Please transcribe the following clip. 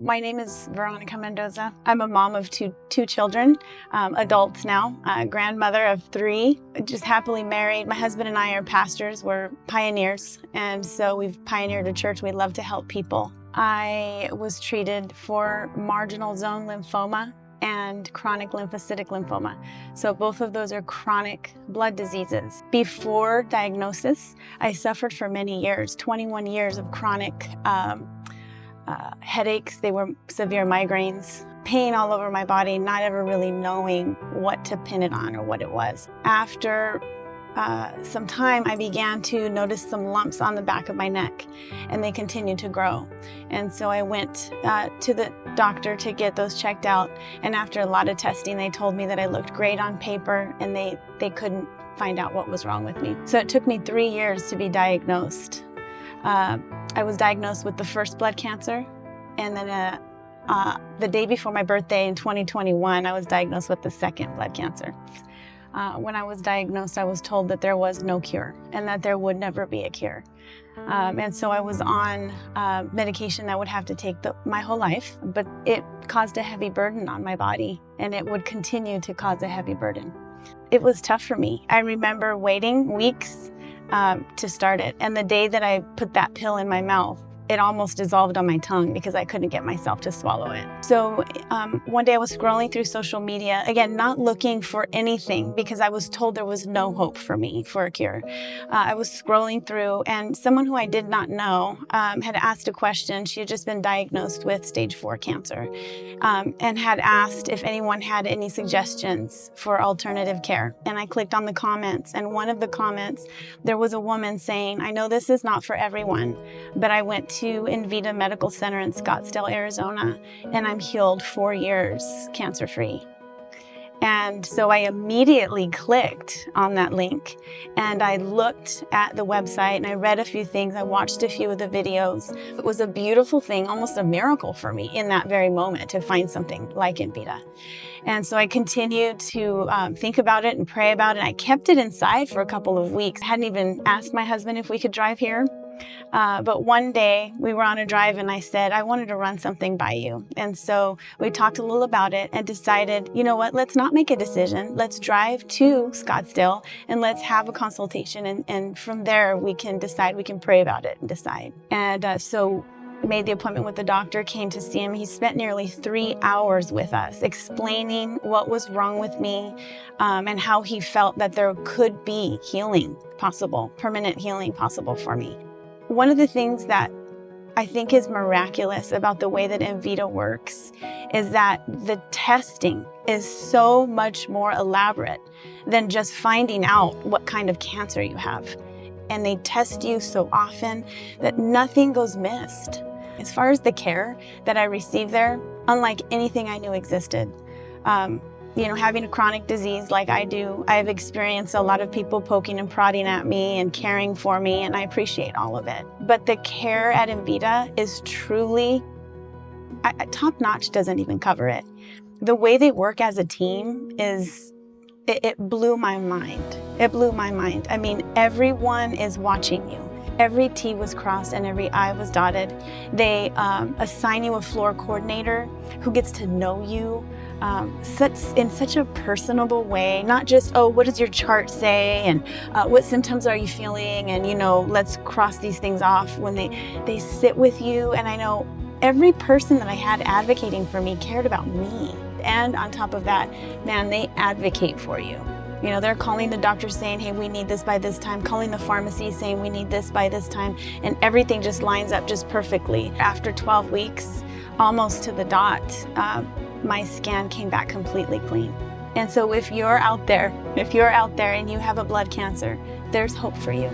My name is Veronica Mendoza. I'm a mom of two children, adults now, grandmother of 3, just happily married. My husband and I are pastors. We're pioneers, and so we've pioneered a church. We love to help people. I was treated for marginal zone lymphoma and chronic lymphocytic lymphoma. So both of those are chronic blood diseases. Before diagnosis, I suffered for many years, 21 years of chronic headaches. They were severe migraines, pain all over my body, not ever really knowing what to pin it on or what it was. After some time, I began to notice some lumps on the back of my neck, and they continued to grow. And so I went to the doctor to get those checked out, and after a lot of testing, they told me that I looked great on paper, and they couldn't find out what was wrong with me. So it took me 3 years to be diagnosed. I was diagnosed with the first blood cancer, and then the day before my birthday in 2021, I was diagnosed with the second blood cancer. When I was diagnosed, I was told that there was no cure and that there would never be a cure. And so I was on medication that I would have to take my whole life, but it caused a heavy burden on my body, and it would continue to cause a heavy burden. It was tough for me. I remember waiting weeks to start it. And the day that I put that pill in my mouth, it almost dissolved on my tongue because I couldn't get myself to swallow it. So one day I was scrolling through social media, again, not looking for anything because I was told there was no hope for me for a cure. I was scrolling through, and someone who I did not know had asked a question. She had just been diagnosed with stage 4 cancer and had asked if anyone had any suggestions for alternative care. And I clicked on the comments, and one of the comments, there was a woman saying, "I know this is not for everyone, but I went to Envita Medical Center in Scottsdale, Arizona, and I'm healed 4 years cancer-free." And so I immediately clicked on that link, and I looked at the website, and I read a few things. I watched a few of the videos. It was a beautiful thing, almost a miracle for me in that very moment to find something like Envita. And so I continued to think about it and pray about it. I kept it inside for a couple of weeks. I hadn't even asked my husband if we could drive here. But one day we were on a drive, and I said, I wanted to run something by you. And so we talked a little about it and decided, you know what, let's not make a decision. Let's drive to Scottsdale and let's have a consultation. And from there we can decide, we can pray about it and decide. And so made the appointment with the doctor, came to see him. He spent nearly 3 hours with us explaining what was wrong with me and how he felt that there could be healing possible, permanent healing possible for me. One of the things that I think is miraculous about the way that Envita works is that the testing is so much more elaborate than just finding out what kind of cancer you have. And they test you so often that nothing goes missed. As far as the care that I received there, unlike anything I knew existed. Having a chronic disease like I do, I've experienced a lot of people poking and prodding at me and caring for me, and I appreciate all of it. But the care at Envita is truly, top-notch doesn't even cover it. The way they work as a team it blew my mind. It blew my mind. I mean, everyone is watching you. Every T was crossed and every I was dotted. They assign you a floor coordinator who gets to know you in such a personable way, not just, oh, what does your chart say, and what symptoms are you feeling, and let's cross these things off. When they sit with you, and I know every person that I had advocating for me cared about me. And on top of that, man, they advocate for you. They're calling the doctor saying, hey, we need this by this time, calling the pharmacy saying we need this by this time, and everything just lines up just perfectly. After 12 weeks, almost to the dot, my scan came back completely clean. And so if you're out there and you have a blood cancer, there's hope for you.